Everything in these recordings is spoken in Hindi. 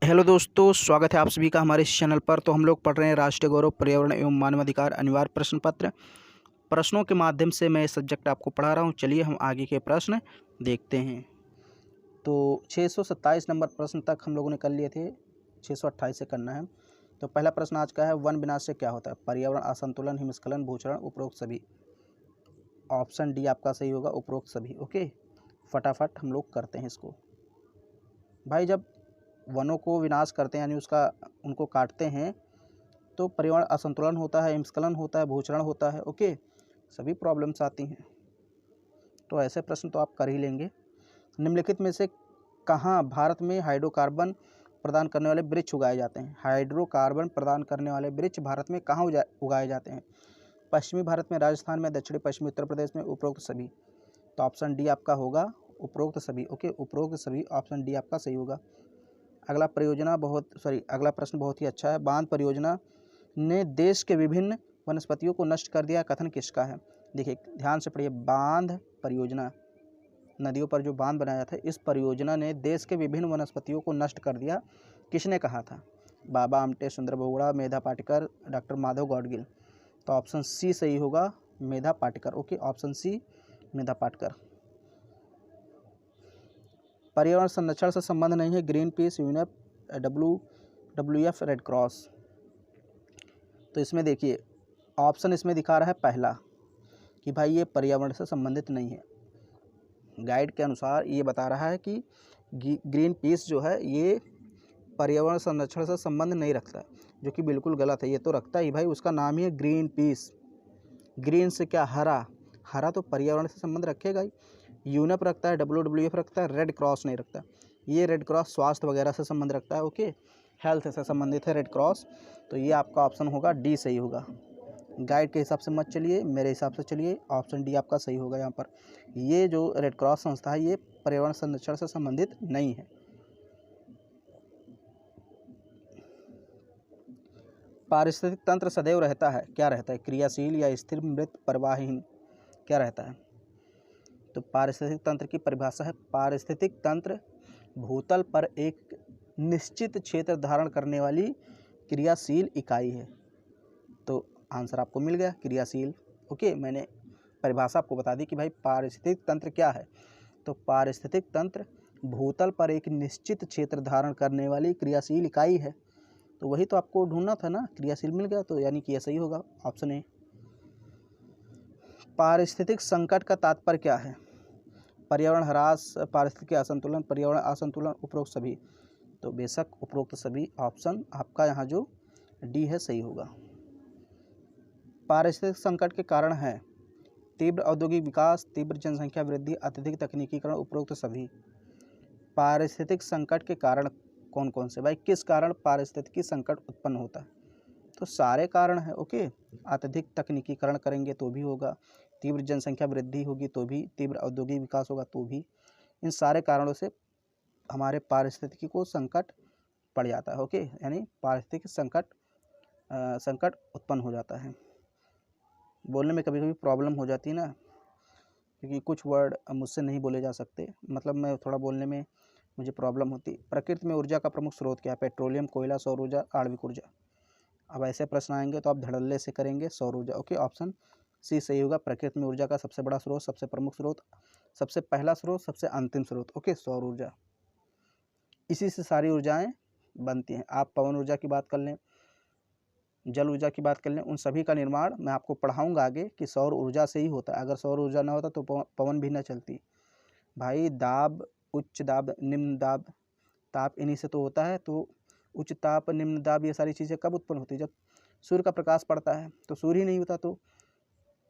हेलो दोस्तों, स्वागत है आप सभी का हमारे इस चैनल पर। तो हम लोग पढ़ रहे हैं राष्ट्रीय गौरव, पर्यावरण एवं मानवाधिकार अनिवार्य प्रश्न पत्र। प्रश्नों के माध्यम से मैं सब्जेक्ट आपको पढ़ा रहा हूं। चलिए हम आगे के प्रश्न देखते हैं। तो 627 नंबर प्रश्न तक हम लोगों ने कर लिए थे, 628 से करना है। तो पहला प्रश्न आज का है, वन विनाश से क्या होता है? पर्यावरण असंतुलन, हिमस्खलन, भूक्षरण, उपरोक्त सभी। ऑप्शन डी आपका सही होगा, उपरोक्त सभी। ओके, फटाफट हम लोग करते हैं इसको। भाई, जब वनों को विनाश करते हैं यानी उनको काटते हैं तो पर्यावरण असंतुलन होता है, हिमस्खलन होता है, भूक्षरण होता है। ओके, सभी प्रॉब्लम्स आती हैं। तो ऐसे प्रश्न तो आप कर ही लेंगे। निम्नलिखित में से कहाँ भारत में हाइड्रोकार्बन प्रदान करने वाले वृक्ष उगाए जाते हैं? हाइड्रोकार्बन प्रदान करने वाले वृक्ष भारत में कहाँ उगाए जाते हैं? पश्चिमी भारत में, राजस्थान में, दक्षिणी पश्चिमी उत्तर प्रदेश में, उपरोक्त सभी। तो ऑप्शन डी आपका होगा, उपरोक्त सभी। ओके, उपरोक्त सभी, ऑप्शन डी आपका सही होगा। अगला प्रश्न बहुत ही अच्छा है। बांध परियोजना ने देश के विभिन्न वनस्पतियों को नष्ट कर दिया, कथन किसका है? देखिए ध्यान से पढ़िए। बांध परियोजना, नदियों पर जो बांध बनाया था, इस परियोजना ने देश के विभिन्न वनस्पतियों को नष्ट कर दिया, किसने कहा था? बाबा आमटे, सुंदर बहुगुणा, मेधा पाटकर, डॉक्टर माधव गाडगिल। तो ऑप्शन सी सही होगा, Medha Patkar. Okay, option C Medha Patkar. पर्यावरण संरक्षण से संबंध नहीं है, green peas, UNEP, WWF, red cross. तो इसमें देखिए ऑप्शन इसमें दिखा रहा है पहला कि भाई ये पर्यावरण से संबंधित नहीं है। गाइड के अनुसार ये बता रहा है कि ग्रीन पीस जो है ये पर्यावरण संरक्षण से संबंध नहीं रखता, जो कि बिल्कुल गलत है। ये तो रखता ही भाई, उसका नाम ही है ग्रीन पीस। ग्रीन से क्या? हरा। हरा तो पर्यावरण से संबंध रखेगा ही। यूनेप रखता है, WWF रखता है, रेड क्रॉस नहीं रखता। ये रेड क्रॉस स्वास्थ्य वगैरह से संबंध रखता है। ओके, हेल्थ से संबंधित है रेड क्रॉस। तो ये आपका ऑप्शन होगा डी सही होगा। गाइड के हिसाब से मत चलिए, मेरे हिसाब से चलिए। ऑप्शन डी आपका सही होगा। यहाँ पर ये जो रेड क्रॉस संस्था है ये पर्यावरण संरक्षण से संबंधित नहीं है। पारिस्थितिक तंत्र सदैव रहता है, क्या रहता है? क्रियाशील या स्थिर, मृत, प्रवाहहीन, क्या रहता है? तो पारिस्थितिक तंत्र की परिभाषा है, पारिस्थितिक तंत्र भूतल पर एक निश्चित क्षेत्र धारण करने वाली क्रियाशील इकाई है। तो आंसर आपको मिल गया, क्रियाशील। ओके, मैंने परिभाषा आपको बता दी कि भाई पारिस्थितिक तंत्र क्या है। तो पारिस्थितिक तंत्र भूतल पर एक निश्चित क्षेत्र धारण करने वाली क्रियाशील इकाई है। तो वही तो आपको ढूंढना था ना, क्रियाशील मिल गया, तो यानी कि यह सही होगा, ऑप्शन ए। पारिस्थितिक संकट का तात्पर्य क्या है? पर्यावरण ह्रास, पारिस्थितिक असंतुलन, पर्यावरण असंतुलन, उपरोक्त सभी। तो बेशक उपरोक्त सभी, ऑप्शन आपका यहाँ जो डी है सही होगा। पारिस्थितिक संकट के कारण हैं तीव्र औद्योगिक विकास, तीव्र जनसंख्या वृद्धि, अत्यधिक तकनीकीकरण, उपरोक्त सभी। पारिस्थितिक संकट के कारण कौन कौन से? भाई किस कारण पारिस्थितिकी संकट उत्पन्न होता है? तो सारे कारण हैं। ओके, अत्यधिक तकनीकीकरण करेंगे तो भी होगा, तीव्र जनसंख्या वृद्धि होगी तो भी, तीव्र औद्योगिक विकास होगा तो भी, इन सारे कारणों से हमारे पारिस्थितिकी को संकट पड़ जाता है। ओके, यानी पारिस्थितिक संकट उत्पन्न हो जाता है। बोलने में कभी कभी प्रॉब्लम हो जाती है ना, क्योंकि कुछ वर्ड मुझसे नहीं बोले जा सकते, मतलब मैं थोड़ा बोलने में मुझे प्रॉब्लम होती। प्रकृति में ऊर्जा का प्रमुख स्रोत क्या है? पेट्रोलियम, कोयला, सौर ऊर्जा, आणविक ऊर्जा। अब ऐसे प्रश्न आएंगे तो आप धड़ल्ले से करेंगे, सौर ऊर्जा। ओके, ऑप्शन सी सही होगा। प्रकृति में ऊर्जा का सबसे बड़ा स्रोत, सबसे प्रमुख स्रोत, सबसे पहला स्रोत, सबसे अंतिम स्रोत। ओके, सौर ऊर्जा। इसी से सारी ऊर्जाएं बनती हैं। आप पवन ऊर्जा की बात कर लें, जल ऊर्जा की बात कर लें, उन सभी का निर्माण मैं आपको पढ़ाऊंगा आगे कि सौर ऊर्जा से ही होता है। अगर सौर ऊर्जा ना होता तो पवन भी ना चलती। भाई दाब, उच्च दाब, निम्न दाब, ताप इन्हीं से तो होता है। तो उच्च ताप, निम्न दाब, ये सारी चीज़ें कब उत्पन्न होती है? जब सूर्य का प्रकाश पड़ता है। तो सूर्य ही नहीं होता तो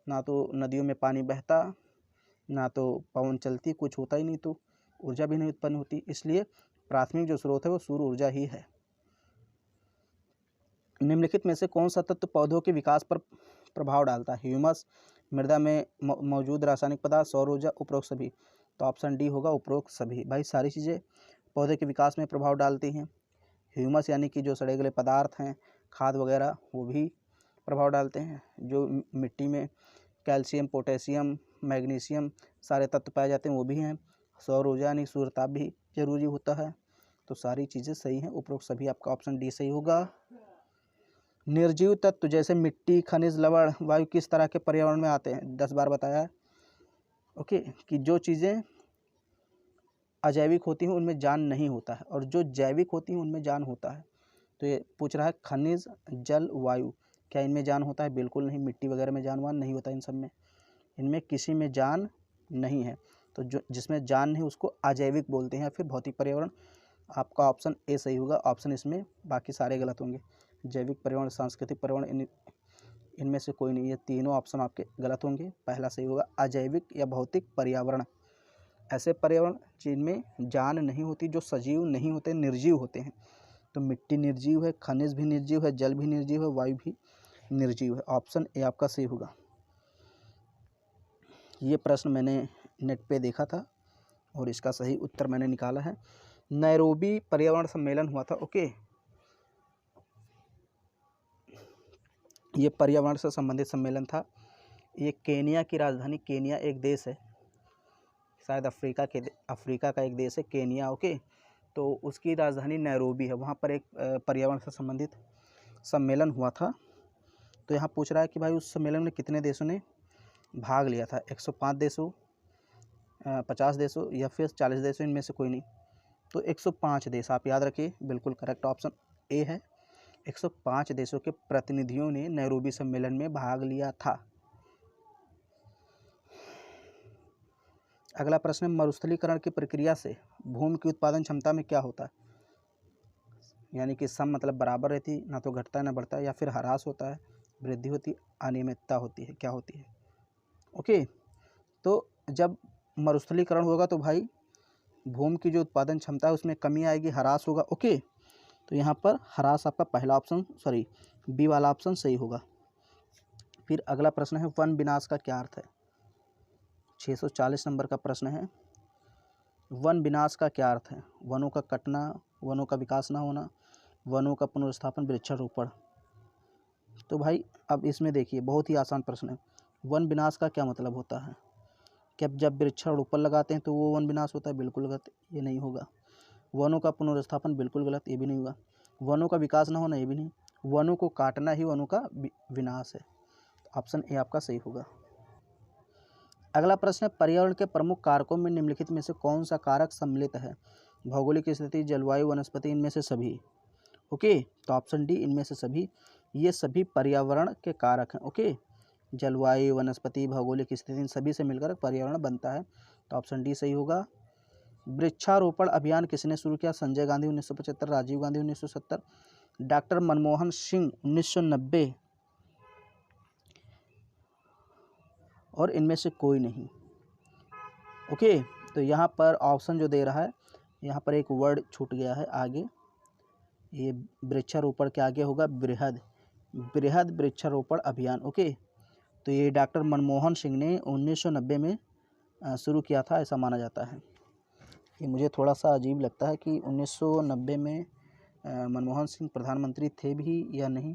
ना तो नदियों में पानी बहता, ना तो पवन चलती, कुछ होता ही नहीं, तो ऊर्जा भी नहीं उत्पन्न होती। इसलिए प्राथमिक जो स्रोत है वो सूर्य ऊर्जा ही है। निम्नलिखित में से कौन सा तत्व पौधों के विकास पर प्रभाव डालता है? ह्यूमस, मृदा में मौजूद रासायनिक पदार्थ, सौर ऊर्जा, उपरोक्त सभी। तो ऑप्शन डी होगा, उपरोक्त सभी। भाई सारी चीज़ें पौधे के विकास में प्रभाव डालती हैं। ह्यूमस यानी कि जो सड़े गले पदार्थ हैं, खाद वगैरह, वो भी प्रभाव डालते हैं। जो मिट्टी में कैल्शियम, पोटेशियम, मैग्नीशियम सारे तत्व पाए जाते हैं वो भी हैं। सौर ऊर्जा यानी सूर्यताप भी जरूरी होता है। तो सारी चीज़ें सही हैं, उपरोक्त सभी आपका ऑप्शन डी सही होगा। निर्जीव तत्व जैसे मिट्टी, खनिज, लवण, वायु किस तरह के पर्यावरण में आते हैं? 10 बार बताया है। ओके, कि जो चीज़ें अजैविक होती हैं उनमें जान नहीं होता है और जो जैविक होती हैं उनमें जान होता है। तो ये पूछ रहा है खनिज, जल, वायु, क्या इनमें जान होता है? बिल्कुल नहीं। मिट्टी वगैरह में जानवान नहीं होता, इन सब में, इनमें किसी में जान नहीं है। तो जो जिसमें जान नहीं उसको अजैविक बोलते हैं या फिर भौतिक पर्यावरण। आपका ऑप्शन ए सही होगा। ऑप्शन इसमें बाकी सारे गलत होंगे। जैविक पर्यावरण, सांस्कृतिक पर्यावरण, इनमें से कोई नहीं। ये तीनों ऑप्शन आपके गलत होंगे। पहला सही होगा अजैविक या भौतिक पर्यावरण। ऐसे पर्यावरण जिनमें जान नहीं होती, जो सजीव नहीं होते, निर्जीव होते हैं। तो मिट्टी निर्जीव है, खनिज भी निर्जीव है, जल भी निर्जीव है, वायु भी निर्जीव है। ऑप्शन ए आपका सही होगा। ये प्रश्न मैंने नेट पे देखा था और इसका सही उत्तर मैंने निकाला है। नैरोबी पर्यावरण सम्मेलन हुआ था। ओके, ये पर्यावरण से संबंधित सम्मेलन था। ये केनिया की राजधानी, केनिया एक देश है, शायद अफ्रीका का एक देश है केनिया। ओके, तो उसकी राजधानी नैरोबी है। वहाँ पर एक पर्यावरण से संबंधित सम्मेलन हुआ था। तो यहाँ पूछ रहा है कि भाई उस सम्मेलन में कितने देशों ने भाग लिया था? 105 देशों, 50 देशों या फिर 40 देशों, इनमें से कोई नहीं। तो 105 देश आप याद रखिए, बिल्कुल करेक्ट ऑप्शन ए है। 105 देशों के प्रतिनिधियों ने नैरोबी सम्मेलन में भाग लिया था। अगला प्रश्न है, मरुस्थलीकरण की प्रक्रिया से भूमि की उत्पादन क्षमता में क्या होता है? यानी कि सम मतलब बराबर रहती, ना तो घटता है ना बढ़ता है, या फिर ह्रास होता है, वृद्धि होती, अनियमितता होती है, क्या होती है? ओके, तो जब मरुस्थलीकरण होगा तो भाई भूमि की जो उत्पादन क्षमता है उसमें कमी आएगी, ह्रास होगा। ओके, तो यहाँ पर ह्रास आपका पहला ऑप्शन, सॉरी बी वाला ऑप्शन सही होगा। फिर अगला प्रश्न है, वन विनाश का क्या अर्थ है? 640 नंबर का प्रश्न है। वन विनाश का क्या अर्थ है? वनों का कटना, वनों का विकास ना होना, वनों का पुनर्स्थापन, वृक्षारोपण। तो भाई अब इसमें देखिए, बहुत ही आसान प्रश्न है। वन विनाश का क्या मतलब होता है? क्या जब वृक्षारोपण लगाते हैं तो वो वन विनाश होता है? बिल्कुल गलत, ये नहीं होगा। वनों का पुनर्स्थापन, बिल्कुल गलत, ये भी नहीं होगा। वनों का विकास ना होना, ये भी नहीं। वनों को काटना ही वनों का विनाश है। ऑप्शन ए आपका सही होगा। अगला प्रश्न है, पर्यावरण के प्रमुख कारकों में निम्नलिखित में से कौन सा कारक सम्मिलित है? भौगोलिक स्थिति, जलवायु, वनस्पति, इनमें से सभी। ओके, तो ऑप्शन डी इनमें से सभी। ये सभी पर्यावरण के कारक हैं। ओके, जलवायु, वनस्पति, भौगोलिक स्थिति, इन सभी से मिलकर पर्यावरण बनता है। तो ऑप्शन डी सही होगा। वृक्षारोपण अभियान किसने शुरू किया? संजय गांधी 1975, राजीव गांधी 1970, डॉक्टर मनमोहन सिंह 1990, और इनमें से कोई नहीं। ओके, तो यहाँ पर ऑप्शन जो दे रहा है, यहाँ पर एक वर्ड छूट गया है आगे। ये वृक्षारोपण के आगे होगा बृहद, बृहद वृक्षारोपण अभियान। ओके, तो ये डॉक्टर मनमोहन सिंह ने 1990 में शुरू किया था, ऐसा माना जाता है। ये मुझे थोड़ा सा अजीब लगता है कि 1990 में मनमोहन सिंह प्रधानमंत्री थे भी या नहीं,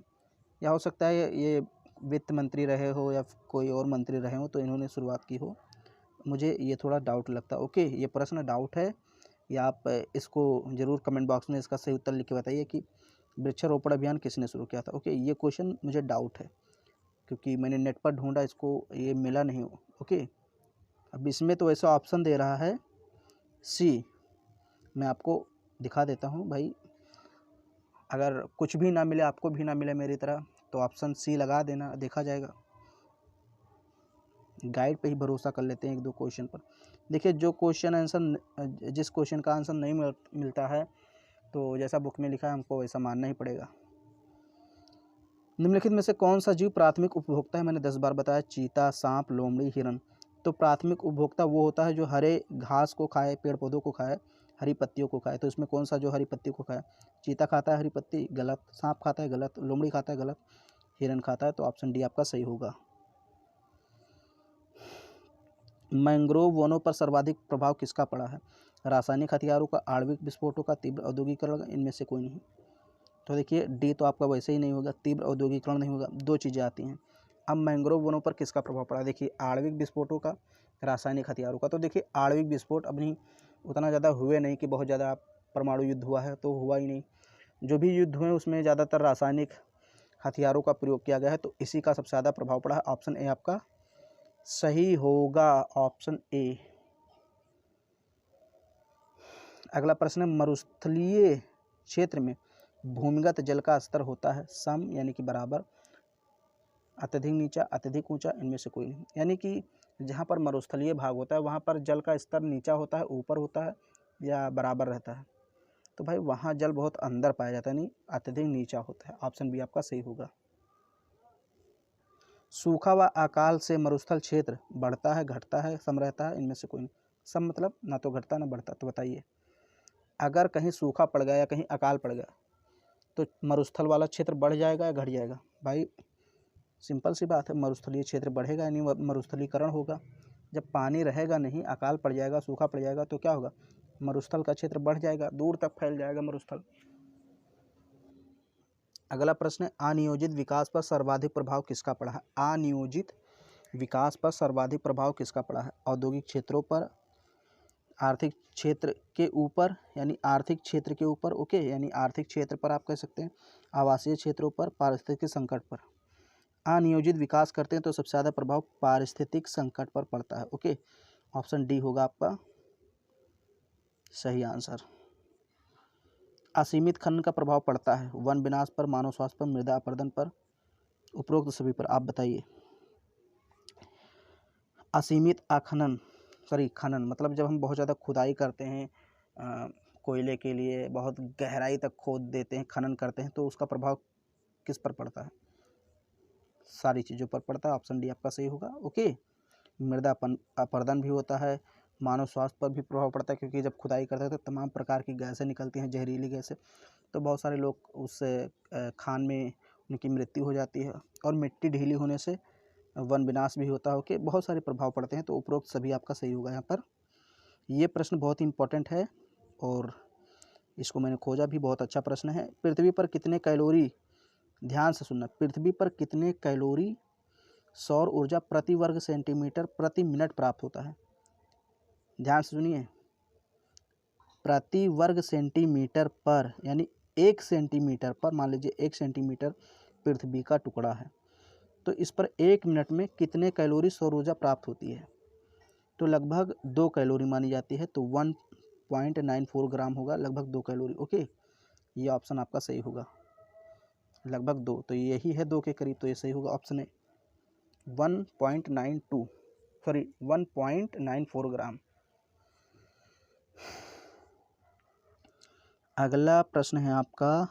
या हो सकता है ये वित्त मंत्री रहे हो या कोई और मंत्री रहे हो तो इन्होंने शुरुआत की हो। मुझे ये थोड़ा डाउट लगता है। ओके, ये प्रश्न डाउट है, या आप इसको ज़रूर कमेंट बॉक्स में इसका सही उत्तर लिख के बताइए कि वृक्षारोपण अभियान किसने शुरू किया था। ओके, ये क्वेश्चन मुझे डाउट है क्योंकि मैंने नेट पर ढूंढा, इसको ये मिला नहीं। ओके, अब इसमें तो ऐसा ऑप्शन दे रहा है सी। मैं आपको दिखा देता हूँ भाई, अगर कुछ भी ना मिले, आपको भी ना मिले मेरी तरह, तो ऑप्शन सी लगा देना, देखा जाएगा। गाइड पे ही भरोसा कर लेते हैं एक दो क्वेश्चन पर। देखिए, जो क्वेश्चन आंसर, जिस क्वेश्चन का आंसर नहीं मिलता है तो जैसा बुक में लिखा है हमको वैसा मानना ही पड़ेगा। निम्नलिखित में से कौन सा जीव प्राथमिक उपभोक्ता है? मैंने 10 बार बताया, चीता, सांप, लोमड़ी, हिरन। तो प्राथमिक उपभोक्ता वो होता है जो हरे घास को खाए, पेड़ पौधों को खाए, हरी पत्तियों को खाए। तो इसमें कौन सा जो हरी पत्तियों को खाए? चीता खाता है हरी पत्ती, गलत। सांप खाता है, गलत। लोमड़ी खाता है, गलत। हिरन खाता है। तो ऑप्शन डी आपका सही होगा। मैंग्रोव वनों पर सर्वाधिक प्रभाव किसका पड़ा है? रासायनिक हथियारों का, आणविक विस्फोटों का, तीव्र औद्योगिकरण, इनमें से कोई नहीं। तो देखिए, डी तो आपका वैसे ही नहीं होगा, तीव्र औद्योगिकरण नहीं होगा, दो चीज़ें आती हैं। अब मैंग्रोव वनों पर किसका प्रभाव पड़ा? देखिए, आणविक विस्फोटों का, रासायनिक हथियारों का। तो देखिए, आणविक विस्फोट अभी उतना ज़्यादा हुए नहीं कि बहुत ज़्यादा परमाणु युद्ध हुआ है? तो हुआ ही नहीं। जो भी युद्ध हुए उसमें ज़्यादातर रासायनिक हथियारों का प्रयोग किया गया है, तो इसी का सबसे ज़्यादा प्रभाव पड़ा है। ऑप्शन ए आपका सही होगा, ऑप्शन ए। अगला प्रश्न है, मरुस्थलीय क्षेत्र में भूमिगत जल का स्तर होता है सम यानी कि बराबर, अत्यधिक नीचा, अत्यधिक ऊंचा, इनमें से कोई नहीं। यानी कि जहाँ पर मरुस्थलीय भाग होता है वहाँ पर जल का स्तर नीचा होता है, ऊपर होता है या बराबर रहता है? तो भाई वहाँ जल बहुत अंदर पाया जाता है, नहीं अत्यधिक नीचा होता है। ऑप्शन बी आपका सही होगा। सूखा व अकाल से मरुस्थल क्षेत्र बढ़ता है, घटता है, सम रहता है, इनमें से कोई नहीं। सम मतलब ना तो घटता ना बढ़ता। तो बताइए, अगर कहीं सूखा पड़ गया या कहीं अकाल पड़ गया तो मरुस्थल वाला क्षेत्र बढ़ जाएगा या घट जाएगा? भाई सिंपल सी बात है, मरुस्थलीय क्षेत्र बढ़ेगा यानी मरुस्थलीकरण होगा। जब पानी रहेगा नहीं, अकाल पड़ जाएगा, सूखा पड़ जाएगा, तो क्या होगा? मरुस्थल का क्षेत्र बढ़ जाएगा, दूर तक फैल जाएगा मरुस्थल। अगला प्रश्न है, अनियोजित विकास पर सर्वाधिक प्रभाव किसका पड़ा है? अनियोजित विकास पर सर्वाधिक प्रभाव किसका पड़ा है? औद्योगिक क्षेत्रों पर, आर्थिक क्षेत्र के ऊपर, यानी आर्थिक क्षेत्र के ऊपर, ओके, यानी आर्थिक क्षेत्र पर आप कह सकते हैं, आवासीय क्षेत्रों पर, पारिस्थितिक संकट पर। अनियोजित विकास करते हैं तो सबसे ज़्यादा प्रभाव पारिस्थितिक संकट पर पड़ता है, ओके। ऑप्शन डी होगा आपका सही आंसर। असीमित खनन का प्रभाव पड़ता है वन विनाश पर, मानव स्वास्थ्य पर, मृदा अपरदन पर, उपरोक्त सभी पर। आप बताइए। असीमित खनन मतलब जब हम बहुत ज़्यादा खुदाई करते हैं कोयले के लिए, बहुत गहराई तक खोद देते हैं, खनन करते हैं, तो उसका प्रभाव किस पर पड़ता है? सारी चीज़ों पर पड़ता है। ऑप्शन डी आपका सही होगा, ओके। मृदा अपरदन भी होता है, मानव स्वास्थ्य पर भी प्रभाव पड़ता है, क्योंकि जब खुदाई करते हैं तो तमाम प्रकार की गैसें निकलती हैं, जहरीली गैसें, तो बहुत सारे लोग उससे खान में उनकी मृत्यु हो जाती है, और मिट्टी ढीली होने से वन विनाश भी होता है, ओके। बहुत सारे प्रभाव पड़ते हैं, तो उपरोक्त सभी आपका सही होगा यहाँ पर। ये प्रश्न बहुत ही इंपॉर्टेंट है और इसको मैंने खोजा भी, बहुत अच्छा प्रश्न है। पृथ्वी पर कितने कैलोरी, ध्यान से सुनना, पृथ्वी पर कितने कैलोरी सौर ऊर्जा प्रति वर्ग सेंटीमीटर प्रति मिनट प्राप्त होता है? ध्यान से सुनिए, प्रति वर्ग सेंटीमीटर पर, यानी 1 सेंटीमीटर पर, मान लीजिए 1 सेंटीमीटर पृथ्वी का टुकड़ा है, तो इस पर 1 मिनट में कितने कैलोरी सौर ऊर्जा प्राप्त होती है? तो लगभग 2 कैलोरी मानी जाती है, तो 1.94 ग्राम होगा, लगभग 2 कैलोरी, ओके। ये ऑप्शन आपका सही होगा, लगभग 2, तो यही है 2 के करीब, तो ये सही होगा ऑप्शन ए, 1.94 ग्राम। अगला प्रश्न है आपका,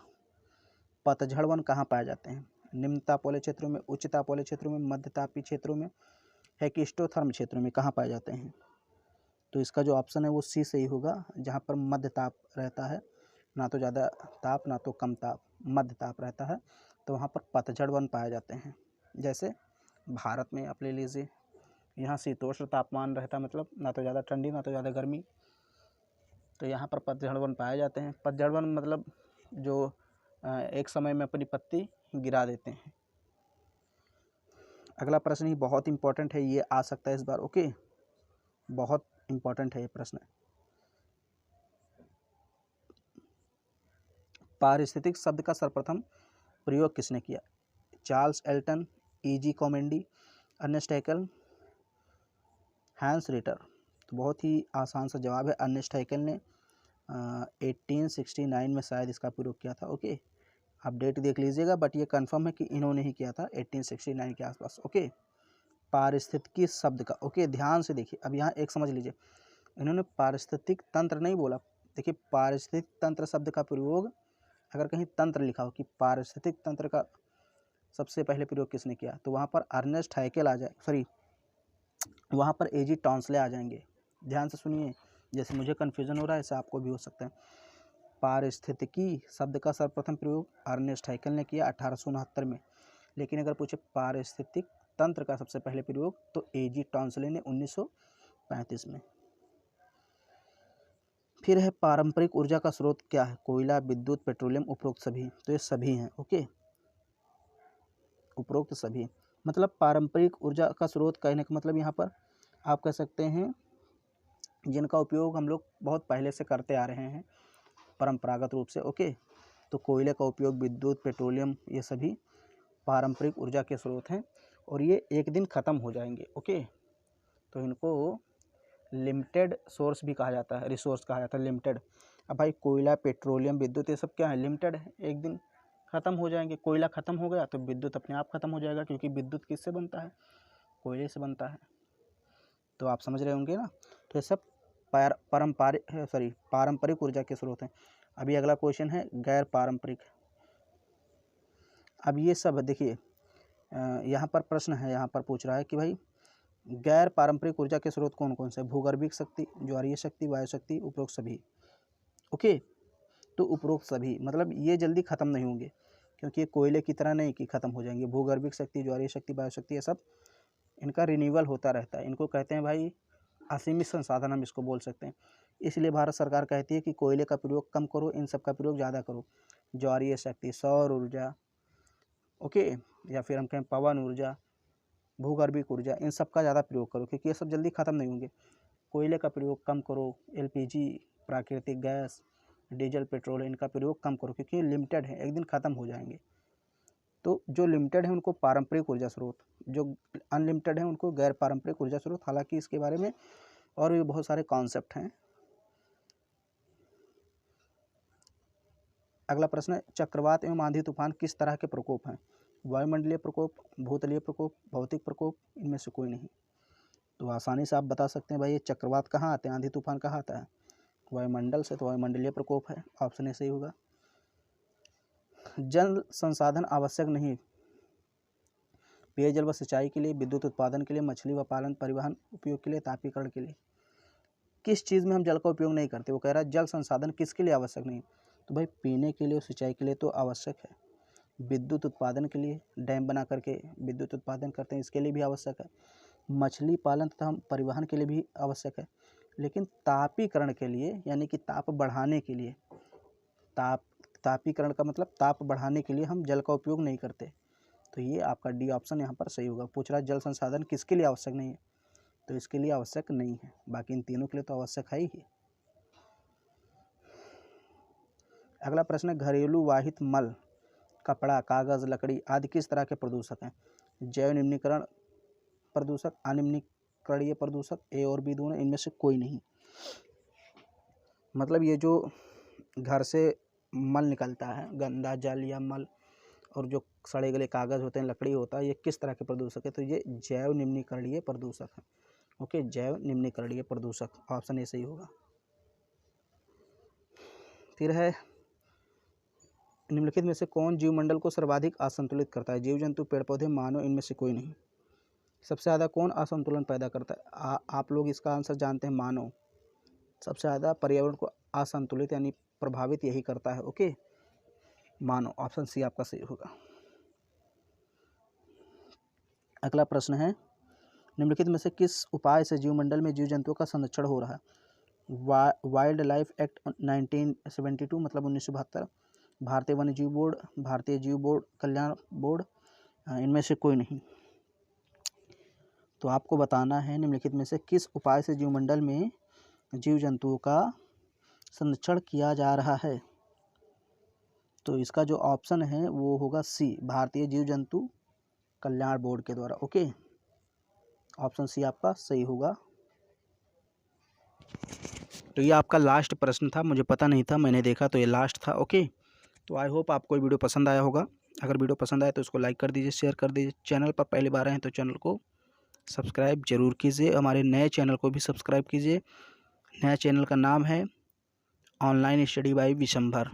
पतझड़ वन कहाँ पाए जाते हैं? निम्न ताप वाले क्षेत्रों में, उच्च ताप वाले क्षेत्रों में, मध्य तापीय क्षेत्रों में, हेकिस्टोथर्म क्षेत्रों में कहाँ पाए जाते हैं? तो इसका जो ऑप्शन है वो सी सही होगा, जहाँ पर मध्य ताप रहता है, ना तो ज़्यादा ताप ना तो कम ताप, मध्य ताप रहता है, तो वहाँ पर पतझड़ वन पाए जाते हैं। जैसे भारत में आप ले लीजिए, यहाँ शीतोष्ण तापमान रहता है, मतलब ना तो ज़्यादा ठंडी ना तो ज़्यादा गर्मी, तो यहाँ पर पतझड़ वन पाए जाते हैं। पतझड़ वन मतलब जो एक समय में अपनी पत्ती गिरा देते हैं। अगला प्रश्न ही बहुत इंपॉर्टेंट है, ये आ सकता है इस बार, ओके, बहुत इंपॉर्टेंट है ये प्रश्न। पारिस्थितिक शब्द का सर्वप्रथम प्रयोग किसने किया? Charles Elton, E.G. Comedy, Ernest Haeckel, Hans Ritter. तो बहुत ही आसान सा जवाब है, अर्नेस्ट हैकेल ने 1869 में शायद इसका प्रयोग किया था, ओके। आप डेट देख लीजिएगा, बट ये कंफर्म है कि इन्होंने ही किया था 1869 के आसपास, ओके। पारिस्थितिकी शब्द का, ओके, ध्यान से देखिए, अब यहाँ एक समझ लीजिए, इन्होंने पारिस्थितिक तंत्र नहीं बोला। देखिए, पारिस्थितिक तंत्र शब्द का प्रयोग, अगर कहीं तंत्र लिखा हो कि पारिस्थितिक तंत्र का सबसे पहले प्रयोग किसने किया, तो वहाँ पर अर्नेस्ट हैकेल आ जाए, सॉरी, वहाँ पर A.G. टॉन्सले आ जाएंगे। ध्यान से सुनिए, जैसे मुझे कन्फ्यूजन हो रहा है ऐसा आपको भी हो सकता है। पारिस्थितिकी शब्द का सर्वप्रथम प्रयोग अर्नेस्ट हैकेल ने किया 1869 में, लेकिन अगर पूछे पारिस्थितिक तंत्र का सबसे पहले प्रयोग तो A.G. टॉन्सले ने 1935 में। फिर है, पारंपरिक ऊर्जा का स्रोत क्या है? कोयला, विद्युत, पेट्रोलियम, उपरोक्त सभी। तो ये सभी हैं, ओके, उपरोक्त सभी। मतलब पारंपरिक ऊर्जा का स्रोत कहने का मतलब यहाँ पर आप कह सकते हैं जिनका उपयोग हम लोग बहुत पहले से करते आ रहे हैं, परंपरागत रूप से। ओके, तो कोयले का उपयोग, विद्युत, पेट्रोलियम, ये सभी पारंपरिक ऊर्जा के स्रोत हैं और ये एक दिन ख़त्म हो जाएंगे। ओके, तो इनको लिमिटेड सोर्स भी कहा जाता है, रिसोर्स कहा जाता है लिमिटेड। अब भाई कोयला, पेट्रोलियम, विद्युत, ये सब क्या है, लिमिटेड है, एक दिन ख़त्म हो जाएंगे। कोयला ख़त्म हो गया तो विद्युत अपने आप ख़त्म हो जाएगा, क्योंकि विद्युत किससे बनता है, कोयले से बनता है। तो आप समझ रहे होंगे ना। तो ये सब पारंपरिक ऊर्जा के स्रोत हैं। अभी अगला क्वेश्चन है गैर पारंपरिक। अब ये सब देखिए, यहाँ पर प्रश्न है, यहाँ पर पूछ रहा है कि भाई गैर पारंपरिक ऊर्जा के स्रोत कौन कौन से, भूगर्भिक शक्ति, ज्वारीय शक्ति, वायु शक्ति, उपरोक्त सभी। ओके, तो उपरोक्त सभी मतलब ये जल्दी ख़त्म नहीं होंगे, क्योंकि ये कोयले की तरह नहीं कि ख़त्म हो जाएंगे। भूगर्भिक शक्ति, ज्वारीय शक्ति, वायु शक्ति, ये सब इनका रिन्यूअल होता रहता है। इनको कहते हैं भाई असीमित संसाधन, हम इसको बोल सकते हैं। इसलिए भारत सरकार कहती है कि कोयले का प्रयोग कम करो, इन सब का प्रयोग ज़्यादा करो। ज्वारीय शक्ति, सौर ऊर्जा, ओके, या फिर हम कहें पवन ऊर्जा, भूगर्भिक ऊर्जा, इन सब का ज़्यादा प्रयोग करो, क्योंकि ये सब जल्दी ख़त्म नहीं होंगे। कोयले का प्रयोग कम करो, एलपीजी, प्राकृतिक गैस, डीजल, पेट्रोल, इनका प्रयोग कम करो, क्योंकि ये लिमिटेड है, एक दिन ख़त्म हो जाएंगे। तो जो लिमिटेड है उनको पारंपरिक ऊर्जा स्रोत, जो अनलिमिटेड है उनको गैर पारंपरिक ऊर्जा स्रोत। हालांकि इसके बारे में और भी बहुत सारे कॉन्सेप्ट हैं। अगला प्रश्न है चक्रवात एवं आंधी तूफान किस तरह के प्रकोप हैं, वायुमंडलीय प्रकोप, भूतलीय प्रकोप, भौतिक प्रकोप, इनमें से कोई नहीं। तो आसानी से आप बता सकते हैं भाई ये चक्रवात कहाँ आते हैं, आंधी तूफान कहाँ आता है, वायुमंडल से, तो वायुमंडलीय प्रकोप है, ऑप्शन ए सही होगा। जल संसाधन आवश्यक नहीं, पेयजल व सिंचाई के लिए, विद्युत उत्पादन के लिए, मछली व पालन, परिवहन उपयोग के लिए, तापीकरण के लिए। किस चीज़ में हम जल का उपयोग नहीं करते, वो कह रहा है जल संसाधन किसके लिए आवश्यक नहीं। तो भाई पीने के लिए और सिंचाई के लिए तो आवश्यक है, विद्युत उत्पादन के लिए डैम बना करके विद्युत उत्पादन करते हैं, इसके लिए भी आवश्यक है, मछली पालन तथा परिवहन के लिए भी आवश्यक है। लेकिन तापीकरण के लिए, यानी कि ताप बढ़ाने के लिए, तापीकरण का मतलब ताप बढ़ाने के लिए हम जल का उपयोग नहीं करते। तो ये आपका डी ऑप्शन यहाँ पर सही होगा। पूछ रहा है जल संसाधन किसके लिए आवश्यक नहीं है, तो इसके लिए आवश्यक नहीं है, बाकी इन तीनों के लिए तो आवश्यक है ही। अगला प्रश्न है घरेलू वाहित मल, कपड़ा, कागज़, लकड़ी आदि किस तरह के प्रदूषक हैं, जैव निम्नीकरण प्रदूषक, अनिम्नीकरणीय प्रदूषक, ए और बी दोनों, इनमें से कोई नहीं। मतलब ये जो घर से मल निकलता है, गंदा जल या मल, और जो सड़े गले कागज़ होते हैं, लकड़ी होता है, ये किस तरह के प्रदूषक है, तो ये जैव निम्नीकरणीय प्रदूषक है। ओके, जैव निम्नीकरणीय प्रदूषक, ऑप्शन ए सही होगा। फिर है निम्नलिखित में से कौन जीवमंडल को सर्वाधिक असंतुलित करता है, जीव जंतु, पेड़ पौधे, मानव, इनमें से कोई नहीं। सबसे ज़्यादा कौन असंतुलन पैदा करता है, आप लोग इसका आंसर जानते हैं, मानव। सबसे ज़्यादा पर्यावरण को असंतुलित यानी प्रभावित यही करता है। ओके, मानव, ऑप्शन सी आपका सही होगा। अगला प्रश्न है निम्नलिखित में से किस उपाय से जीवमंडल में जीव जंतुओं का संरक्षण हो रहा है, वाइल्ड लाइफ एक्ट 1972 मतलब 1972, भारतीय वन्य जीव बोर्ड, भारतीय जीव बोर्ड कल्याण बोर्ड, इनमें से कोई नहीं। तो आपको बताना है निम्नलिखित में से किस उपाय से जीवमंडल में जीव जंतुओं का संरक्षण किया जा रहा है। तो इसका जो ऑप्शन है वो होगा सी, भारतीय जीव जंतु कल्याण बोर्ड के द्वारा। ओके, ऑप्शन सी आपका सही होगा। तो ये आपका लास्ट प्रश्न था, मुझे पता नहीं था, मैंने देखा तो ये लास्ट था। ओके, तो आई होप आपको वीडियो पसंद आया होगा। अगर वीडियो पसंद आए तो इसको लाइक कर दीजिए, शेयर कर दीजिए। चैनल पर पहली बार आए हैं तो चैनल को सब्सक्राइब जरूर कीजिए, हमारे नए चैनल को भी सब्सक्राइब कीजिए। नया चैनल का नाम है ऑनलाइन स्टडी बाय विशंभर।